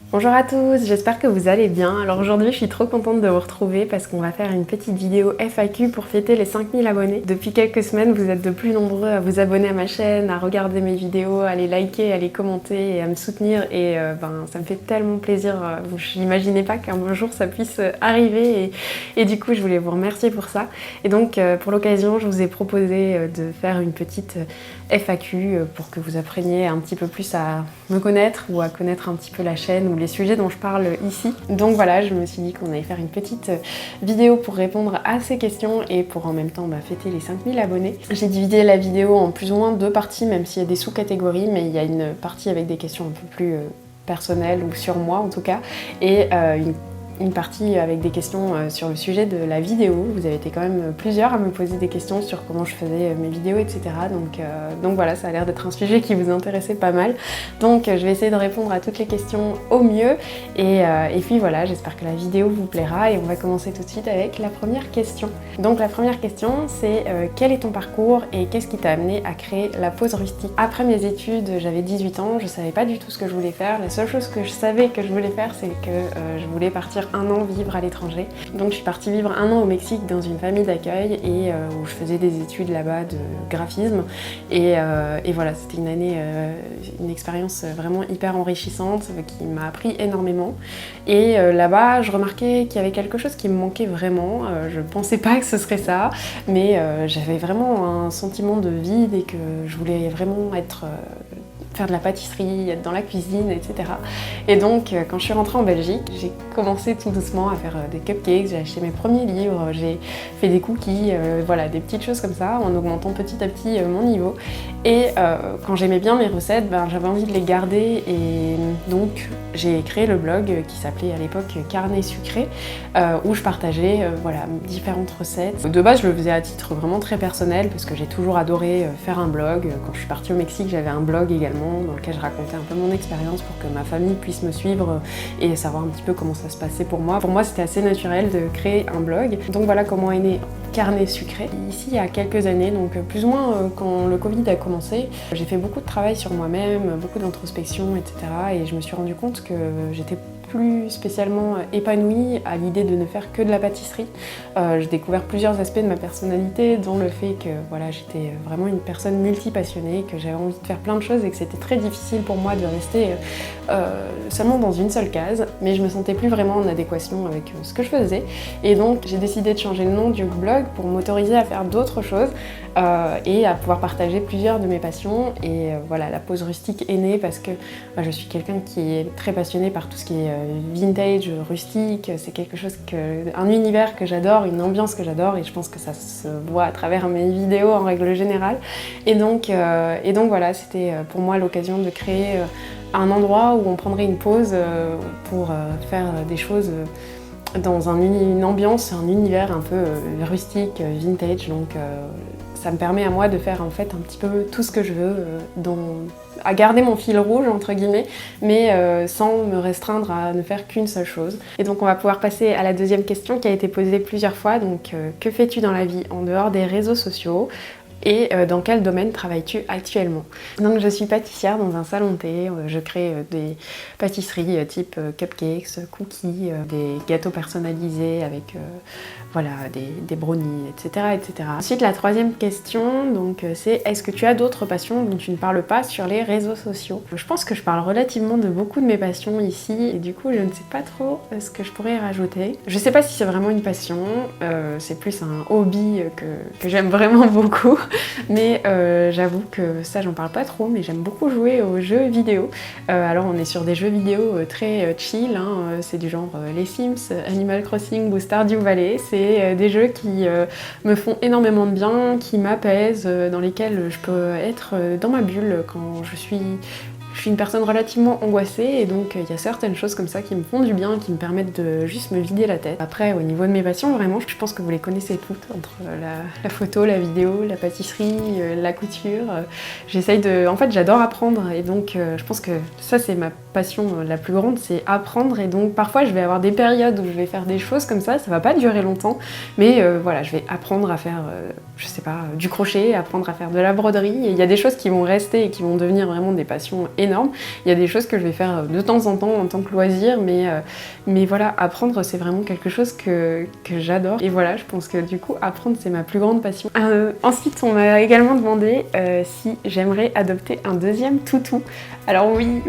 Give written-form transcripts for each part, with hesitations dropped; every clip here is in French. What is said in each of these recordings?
Bonjour à tous, j'espère que vous allez bien. Alors aujourd'hui je suis trop contente de vous retrouver parce qu'on va faire une petite vidéo FAQ pour fêter les 5000 abonnés. Depuis quelques semaines vous êtes de plus nombreux à vous abonner à ma chaîne, à regarder mes vidéos, à les liker, à les commenter et à me soutenir et ça me fait tellement plaisir. Je n'imaginais pas qu'un jour ça puisse arriver et du coup je voulais vous remercier pour ça. Et donc pour l'occasion je vous ai proposé de faire une petite FAQ pour que vous appreniez un petit peu plus à me connaître ou à connaître un petit peu la chaîne ou les sujets dont je parle ici. Donc voilà, je me suis dit qu'on allait faire une petite vidéo pour répondre à ces questions et pour en même temps fêter les 5000 abonnés. J'ai divisé la vidéo en plus ou moins deux parties, même s'il y a des sous-catégories, mais il y a une partie avec des questions un peu plus personnelles ou sur moi en tout cas, et une partie avec des questions sur le sujet de la vidéo. Vous avez été quand même plusieurs à me poser des questions sur comment je faisais mes vidéos, etc. Donc voilà, ça a l'air d'être un sujet qui vous intéressait pas mal. Donc je vais essayer de répondre à toutes les questions au mieux. Et puis voilà, j'espère que la vidéo vous plaira et on va commencer tout de suite avec la première question. Donc la première question, c'est quel est ton parcours et qu'est-ce qui t'a amené à créer la pause rustique? Après mes études, j'avais 18 ans, je savais pas du tout ce que je voulais faire. La seule chose que je savais que je voulais faire, c'est que je voulais partir un an vivre à l'étranger. Donc je suis partie vivre un an au Mexique dans une famille d'accueil et où je faisais des études là-bas de graphisme et voilà, c'était une année, une expérience vraiment hyper enrichissante qui m'a appris énormément et là-bas je remarquais qu'il y avait quelque chose qui me manquait vraiment. Je pensais pas que ce serait ça, mais j'avais vraiment un sentiment de vide et que je voulais vraiment faire de la pâtisserie, être dans la cuisine, etc. Et donc, quand je suis rentrée en Belgique, j'ai commencé tout doucement à faire des cupcakes, j'ai acheté mes premiers livres, j'ai fait des cookies, voilà, des petites choses comme ça, en augmentant petit à petit mon niveau. Et quand j'aimais bien mes recettes, j'avais envie de les garder et donc j'ai créé le blog qui s'appelait à l'époque Carnet Sucré, où je partageais voilà, différentes recettes. De base, je le faisais à titre vraiment très personnel parce que j'ai toujours adoré faire un blog. Quand je suis partie au Mexique, j'avais un blog également dans lequel je racontais un peu mon expérience pour que ma famille puisse me suivre et savoir un petit peu comment ça se passait pour moi. Pour moi, c'était assez naturel de créer un blog. Donc voilà comment est né Carnet Sucré. Ici, il y a quelques années, donc plus ou moins quand le Covid a commencé, j'ai fait beaucoup de travail sur moi-même, beaucoup d'introspection, etc. Et je me suis rendu compte que j'étais plus spécialement épanouie à l'idée de ne faire que de la pâtisserie. J'ai découvert plusieurs aspects de ma personnalité, dont le fait que voilà, j'étais vraiment une personne multi-passionnée, que j'avais envie de faire plein de choses et que c'était très difficile pour moi de rester seulement dans une seule case, mais je me sentais plus vraiment en adéquation avec ce que je faisais. Et donc j'ai décidé de changer le nom du blog pour m'autoriser à faire d'autres choses et à pouvoir partager plusieurs de mes passions. Et voilà, la pause rustique est née parce que je suis quelqu'un qui est très passionné par tout ce qui est vintage, rustique. C'est quelque chose un univers que j'adore, une ambiance que j'adore et je pense que ça se voit à travers mes vidéos en règle générale. Et donc voilà, c'était pour moi l'occasion de créer un endroit où on prendrait une pause pour faire des choses dans une ambiance, un univers un peu rustique, vintage. Donc ça me permet à moi de faire en fait un petit peu tout ce que je veux, à garder mon fil rouge entre guillemets, mais sans me restreindre à ne faire qu'une seule chose. Et donc on va pouvoir passer à la deuxième question qui a été posée plusieurs fois. Donc que fais-tu dans la vie en dehors des réseaux sociaux ? Et dans quel domaine travailles-tu actuellement? Donc je suis pâtissière dans un salon de thé, je crée des pâtisseries type cupcakes, cookies, des gâteaux personnalisés avec voilà, des brownies, etc., etc. Ensuite la troisième question, donc, c'est est-ce que tu as d'autres passions dont tu ne parles pas sur les réseaux sociaux? Je pense que je parle relativement de beaucoup de mes passions ici et du coup je ne sais pas trop ce que je pourrais rajouter. Je sais pas si c'est vraiment une passion, c'est plus un hobby que j'aime vraiment beaucoup. Mais j'avoue que ça j'en parle pas trop, mais j'aime beaucoup jouer aux jeux vidéo. Alors on est sur des jeux vidéo très chill, hein, c'est du genre les Sims, Animal Crossing ou Stardew Valley. C'est des jeux qui me font énormément de bien, qui m'apaisent, dans lesquels je peux être dans ma bulle quand je suis une personne relativement angoissée et donc il y a certaines choses comme ça qui me font du bien, qui me permettent de juste me vider la tête. Après au niveau de mes passions, vraiment je pense que vous les connaissez toutes, entre la photo, la vidéo, la pâtisserie, la couture. J'essaye de... En fait j'adore apprendre et donc je pense que ça c'est ma passion la plus grande, c'est apprendre et donc parfois je vais avoir des périodes où je vais faire des choses comme ça va pas durer longtemps, mais voilà, je vais apprendre à faire, je sais pas, du crochet, apprendre à faire de la broderie et il y a des choses qui vont rester et qui vont devenir vraiment des passions énormes énorme. Il y a des choses que je vais faire de temps en temps en tant que loisir, mais voilà, apprendre c'est vraiment quelque chose que j'adore. Et voilà, je pense que du coup apprendre c'est ma plus grande passion. Ensuite on m'a également demandé si j'aimerais adopter un deuxième toutou. Alors oui,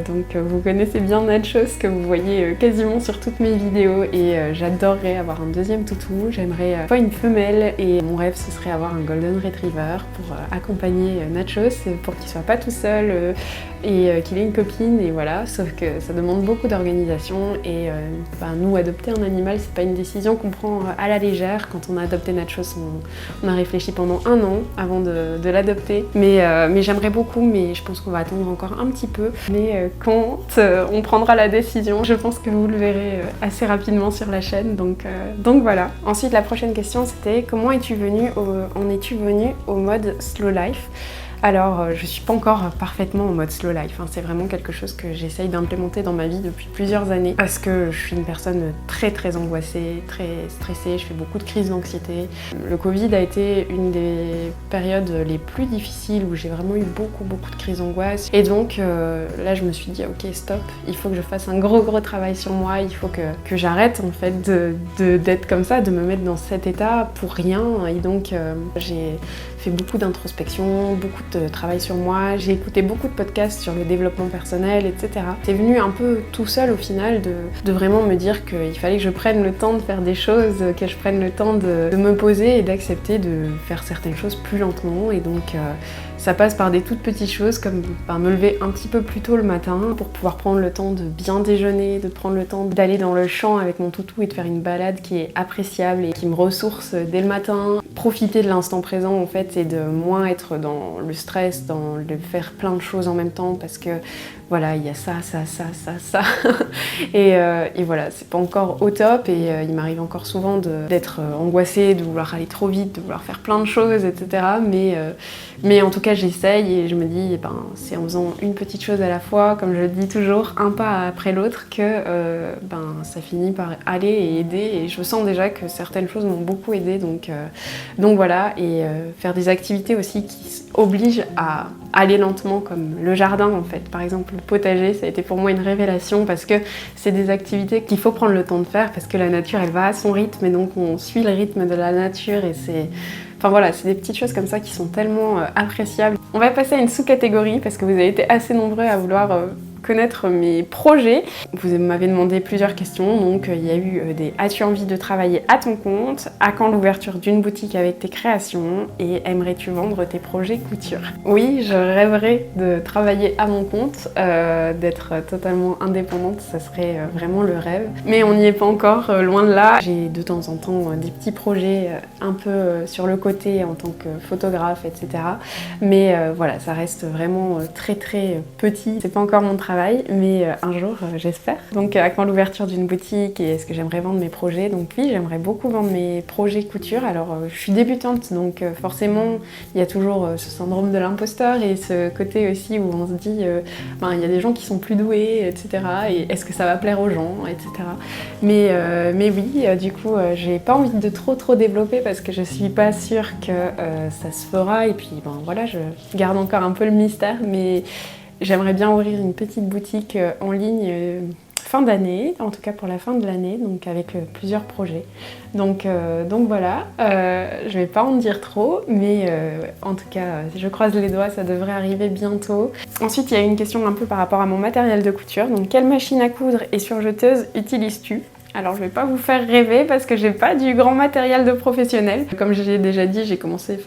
donc vous connaissez bien Nachos que vous voyez quasiment sur toutes mes vidéos et j'adorerais avoir un deuxième toutou. J'aimerais pas une femelle et mon rêve ce serait avoir un Golden Retriever pour accompagner Nachos, pour qu'il soit pas tout seul et qu'il ait une copine et voilà, sauf que ça demande beaucoup d'organisation et nous adopter un animal c'est pas une décision qu'on prend à la légère. Quand on a adopté Nachos on a réfléchi pendant 1 an avant de l'adopter, mais j'aimerais beaucoup, mais je pense qu'on va attendre encore un petit peu, mais quand on prendra la décision, je pense que vous le verrez assez rapidement sur la chaîne, donc voilà. Ensuite la prochaine question c'était comment en es-tu venue au mode slow life? Alors, je suis pas encore parfaitement en mode slow life, hein. C'est vraiment quelque chose que j'essaye d'implémenter dans ma vie depuis plusieurs années parce que je suis une personne très angoissée, très stressée, je fais beaucoup de crises d'anxiété. Le Covid a été une des périodes les plus difficiles où j'ai vraiment eu beaucoup de crises d'angoisse et donc là je me suis dit ok stop, il faut que je fasse un gros travail sur moi, il faut que j'arrête en fait d'être comme ça, de me mettre dans cet état pour rien et donc j'ai fait beaucoup d'introspection, beaucoup de travail sur moi, j'ai écouté beaucoup de podcasts sur le développement personnel, etc. C'est venu un peu tout seul au final de vraiment me dire qu'il fallait que je prenne le temps de faire des choses, que je prenne le temps de me poser et d'accepter de faire certaines choses plus lentement et donc ça passe par des toutes petites choses comme par me lever un petit peu plus tôt le matin pour pouvoir prendre le temps de bien déjeuner, de prendre le temps d'aller dans le champ avec mon toutou et de faire une balade qui est appréciable et qui me ressource dès le matin. Profiter de l'instant présent en fait et de moins être dans le stress, dans le faire plein de choses en même temps parce que voilà, il y a ça. et voilà, c'est pas encore au top et il m'arrive encore souvent d'être angoissée, de vouloir aller trop vite, de vouloir faire plein de choses, etc. Mais en tout cas, j'essaye et je me dis, c'est en faisant une petite chose à la fois, comme je le dis toujours, un pas après l'autre, que ça finit par aller et aider. Et je sens déjà que certaines choses m'ont beaucoup aidé, donc voilà. Et faire des activités aussi qui obligent à aller lentement, comme le jardin en fait. Par exemple, le potager, ça a été pour moi une révélation parce que c'est des activités qu'il faut prendre le temps de faire parce que la nature, elle va à son rythme et donc on suit le rythme de la nature et c'est... Enfin voilà, c'est des petites choses comme ça qui sont tellement appréciables. On va passer à une sous-catégorie parce que vous avez été assez nombreux à vouloir connaître mes projets. Vous m'avez demandé plusieurs questions, donc il y a eu des as-tu envie de travailler à ton compte, à quand l'ouverture d'une boutique avec tes créations et aimerais-tu vendre tes projets couture? Oui, je rêverais de travailler à mon compte, d'être totalement indépendante, ça serait vraiment le rêve. Mais on n'y est pas encore, loin de là. J'ai de temps en temps des petits projets un peu sur le côté en tant que photographe, etc. Mais voilà, ça reste vraiment très petit. C'est pas encore mon travail, mais un jour, j'espère. Donc à quand l'ouverture d'une boutique et est-ce que j'aimerais vendre mes projets? Donc oui, j'aimerais beaucoup vendre mes projets couture. Alors je suis débutante, donc forcément, il y a toujours ce syndrome de l'imposteur et ce côté aussi où on se dit, il y a des gens qui sont plus doués, etc. Et est-ce que ça va plaire aux gens, etc. Mais oui, du coup, j'ai pas envie de trop développer parce que je suis pas sûre que ça se fera. Et puis voilà, je garde encore un peu le mystère, mais j'aimerais bien ouvrir une petite boutique en ligne fin d'année, en tout cas pour la fin de l'année, donc avec plusieurs projets. Donc voilà, je vais pas en dire trop, mais en tout cas, je croise les doigts, ça devrait arriver bientôt. Ensuite, il y a une question un peu par rapport à mon matériel de couture. Donc, quelle machine à coudre et surjeteuse utilises-tu? Alors je vais pas vous faire rêver parce que j'ai pas du grand matériel de professionnel. Comme j'ai déjà dit, j'ai commencé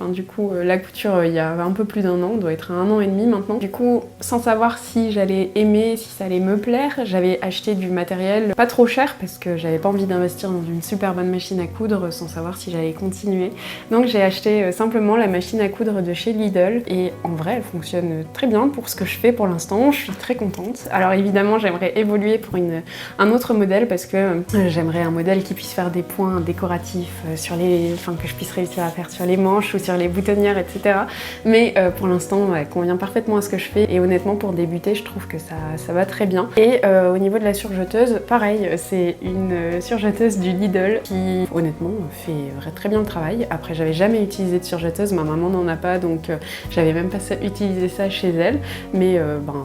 la couture il y a un peu plus d'1 an, doit être 1 an et demi maintenant. Du coup, sans savoir si j'allais aimer, si ça allait me plaire, j'avais acheté du matériel pas trop cher parce que j'avais pas envie d'investir dans une super bonne machine à coudre sans savoir si j'allais continuer. Donc j'ai acheté simplement la machine à coudre de chez Lidl et en vrai elle fonctionne très bien pour ce que je fais pour l'instant, je suis très contente. Alors évidemment j'aimerais évoluer pour un autre modèle parce que J'aimerais un modèle qui puisse faire des points décoratifs sur que je puisse réussir à faire sur les manches ou sur les boutonnières, etc. Mais pour l'instant, elle convient parfaitement à ce que je fais et honnêtement, pour débuter, je trouve que ça va très bien. Et au niveau de la surjeteuse, pareil, c'est une surjeteuse du Lidl qui, honnêtement, fait très bien le travail. Après, j'avais jamais utilisé de surjeteuse, ma maman n'en a pas, donc j'avais même pas utilisé ça chez elle. Mais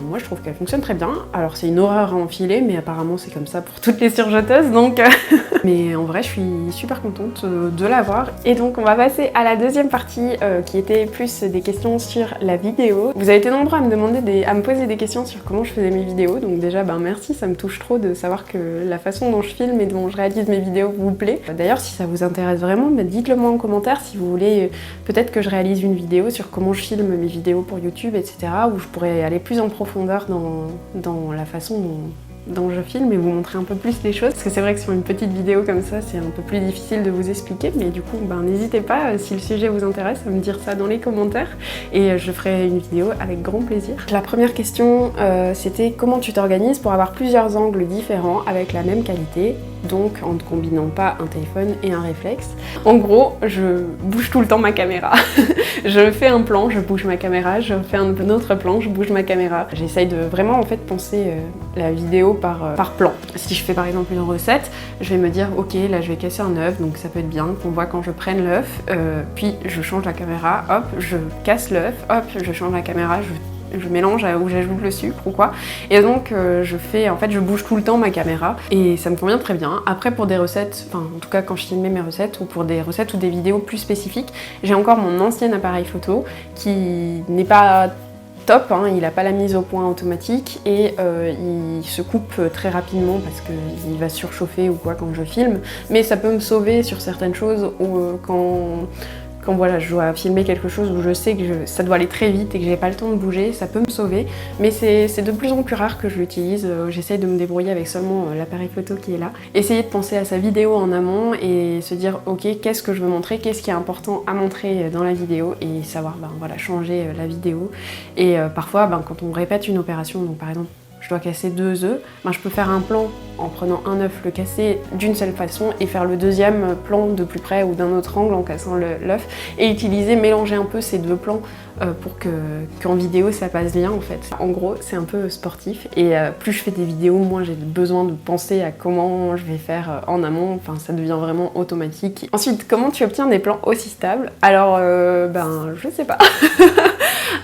moi, je trouve qu'elle fonctionne très bien. Alors, c'est une horreur à enfiler, mais apparemment, c'est comme ça pour toutes les surjeteuses. Donc mais en vrai je suis super contente de l'avoir. Et donc on va passer à la deuxième partie qui était plus des questions sur la vidéo. Vous avez été nombreux à me poser des questions sur comment je faisais mes vidéos, donc déjà merci, ça me touche trop de savoir que la façon dont je filme et dont je réalise mes vidéos vous plaît. D'ailleurs si ça vous intéresse vraiment, dites-le moi en commentaire si vous voulez peut-être que je réalise une vidéo sur comment je filme mes vidéos pour YouTube, etc. où je pourrais aller plus en profondeur dans la façon dont je filme et vous montrer un peu plus les choses, parce que c'est vrai que sur une petite vidéo comme ça c'est un peu plus difficile de vous expliquer, mais du coup n'hésitez pas si le sujet vous intéresse à me dire ça dans les commentaires et je ferai une vidéo avec grand plaisir. La première question c'était comment tu t'organises pour avoir plusieurs angles différents avec la même qualité, donc en ne combinant pas un téléphone et un réflexe. En gros, je bouge tout le temps ma caméra. Je fais un plan, je bouge ma caméra, je fais un autre plan, je bouge ma caméra. J'essaye de vraiment en fait penser la vidéo par plan. Si je fais par exemple une recette, je vais me dire ok là je vais casser un œuf, donc ça peut être bien qu'on voit quand je prenne l'œuf, puis je change la caméra, hop, je casse l'œuf, hop, je change la caméra, je mélange ou j'ajoute le sucre ou quoi. Et donc je bouge tout le temps ma caméra et ça me convient très bien. Après pour des recettes, en tout cas quand je filmais mes recettes ou pour des recettes ou des vidéos plus spécifiques, j'ai encore mon ancien appareil photo qui n'est pas top, il n'a pas la mise au point automatique et il se coupe très rapidement parce qu'il va surchauffer ou quoi quand je filme, mais ça peut me sauver sur certaines choses ou quand voilà, je dois filmer quelque chose où je sais que ça doit aller très vite et que j'ai pas le temps de bouger, ça peut me sauver, mais c'est de plus en plus rare que je l'utilise. J'essaye de me débrouiller avec seulement l'appareil photo qui est là. Essayer de penser à sa vidéo en amont et se dire ok, qu'est-ce que je veux montrer, qu'est-ce qui est important à montrer dans la vidéo et savoir changer la vidéo. Et parfois quand on répète une opération, donc par exemple je dois casser 2 œufs, je peux faire un plan en prenant un œuf, le casser d'une seule façon et faire le deuxième plan de plus près ou d'un autre angle en cassant l'œuf et mélanger un peu ces 2 plans pour qu'en vidéo ça passe bien en fait. En gros c'est un peu sportif et plus je fais des vidéos, moins j'ai besoin de penser à comment je vais faire en amont, ça devient vraiment automatique. Ensuite, comment tu obtiens des plans aussi stables? Alors je sais pas.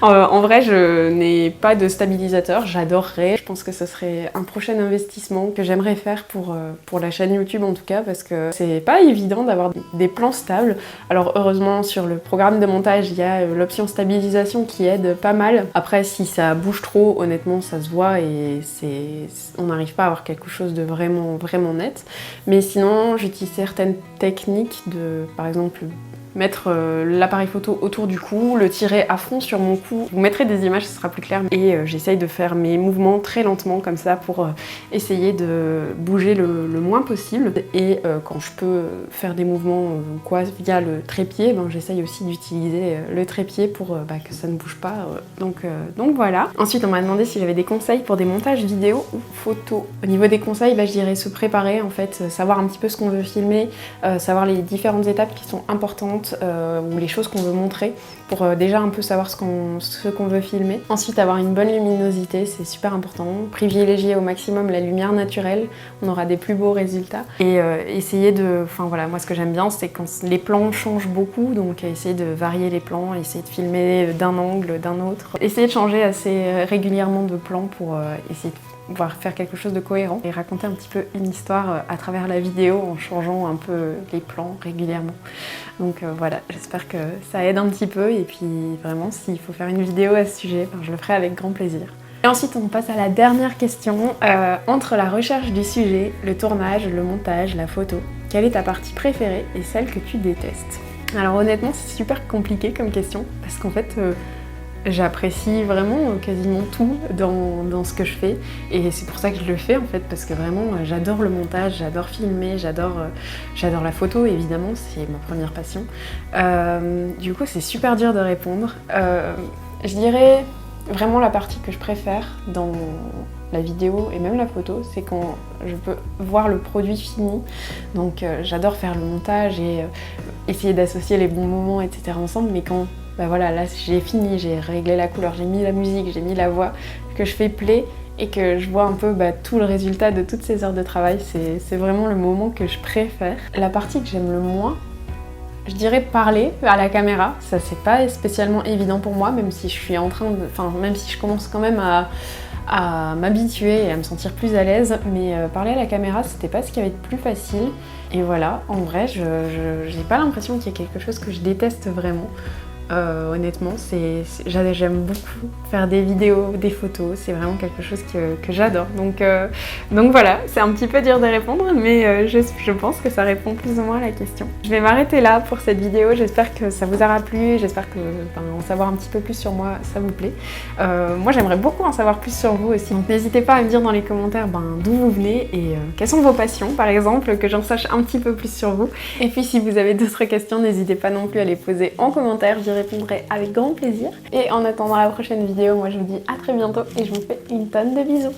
En vrai, je n'ai pas de stabilisateur, j'adorerais. Je pense que ce serait un prochain investissement que j'aimerais faire pour la chaîne YouTube en tout cas, parce que c'est pas évident d'avoir des plans stables. Alors heureusement, sur le programme de montage, il y a l'option stabilisation qui aide pas mal. Après, si ça bouge trop, honnêtement, ça se voit et on n'arrive pas à avoir quelque chose de vraiment, vraiment net. Mais sinon, j'utilise certaines techniques par exemple, mettre l'appareil photo autour du cou, le tirer à fond sur mon cou. Je vous mettrai des images, ce sera plus clair. Et j'essaye de faire mes mouvements très lentement comme ça pour essayer de bouger le moins possible. Et quand je peux faire des mouvements via le trépied, j'essaye aussi d'utiliser le trépied pour que ça ne bouge pas. Donc voilà. Ensuite, on m'a demandé si j'avais des conseils pour des montages vidéo ou photos. Au niveau des conseils, je dirais se préparer en fait, savoir un petit peu ce qu'on veut filmer, savoir les différentes étapes qui sont importantes ou les choses qu'on veut montrer pour déjà un peu savoir ce qu'on veut filmer. Ensuite, avoir une bonne luminosité, c'est super important. Privilégier au maximum la lumière naturelle, on aura des plus beaux résultats. Et essayer moi ce que j'aime bien, c'est quand les plans changent beaucoup, donc essayer de varier les plans, essayer de filmer d'un angle, d'un autre. Essayer de changer assez régulièrement de plan pour essayer de faire quelque chose de cohérent et raconter un petit peu une histoire à travers la vidéo en changeant un peu les plans régulièrement. Donc voilà, j'espère que ça aide un petit peu et puis vraiment s'il faut faire une vidéo à ce sujet, je le ferai avec grand plaisir. Et ensuite on passe à la dernière question. Entre la recherche du sujet, le tournage, le montage, la photo, quelle est ta partie préférée et celle que tu détestes? Alors honnêtement c'est super compliqué comme question parce qu'en fait j'apprécie vraiment quasiment tout dans ce que je fais et c'est pour ça que je le fais en fait, parce que vraiment j'adore le montage, j'adore filmer, j'adore la photo évidemment, c'est ma première passion. Du coup c'est super dur de répondre. Je dirais vraiment la partie que je préfère la vidéo et même la photo, c'est quand je peux voir le produit fini. Donc j'adore faire le montage et essayer d'associer les bons moments, etc. ensemble, mais quand bah voilà, là j'ai fini, j'ai réglé la couleur, j'ai mis la musique, j'ai mis la voix, que je fais play et que je vois un peu tout le résultat de toutes ces heures de travail, c'est vraiment le moment que je préfère. La partie que j'aime le moins, je dirais parler à la caméra. Ça c'est pas spécialement évident pour moi, même si je suis en train de... Enfin, même si je commence quand même à m'habituer et à me sentir plus à l'aise, mais parler à la caméra c'était pas ce qui avait de plus facile. Et voilà, en vrai, j'ai pas l'impression qu'il y ait quelque chose que je déteste vraiment. Honnêtement, j'aime beaucoup faire des vidéos, des photos, c'est vraiment quelque chose que j'adore. Donc voilà, c'est un petit peu dur de répondre, mais je pense que ça répond plus ou moins à la question. Je vais m'arrêter là pour cette vidéo, j'espère que ça vous aura plu, j'espère que en savoir un petit peu plus sur moi, ça vous plaît. Moi j'aimerais beaucoup en savoir plus sur vous aussi, donc n'hésitez pas à me dire dans les commentaires d'où vous venez et quelles sont vos passions par exemple, que j'en sache un petit peu plus sur vous. Et puis si vous avez d'autres questions, n'hésitez pas non plus à les poser en commentaire, j'y répondrai avec grand plaisir. Et en attendant la prochaine vidéo, moi je vous dis à très bientôt et je vous fais une tonne de bisous.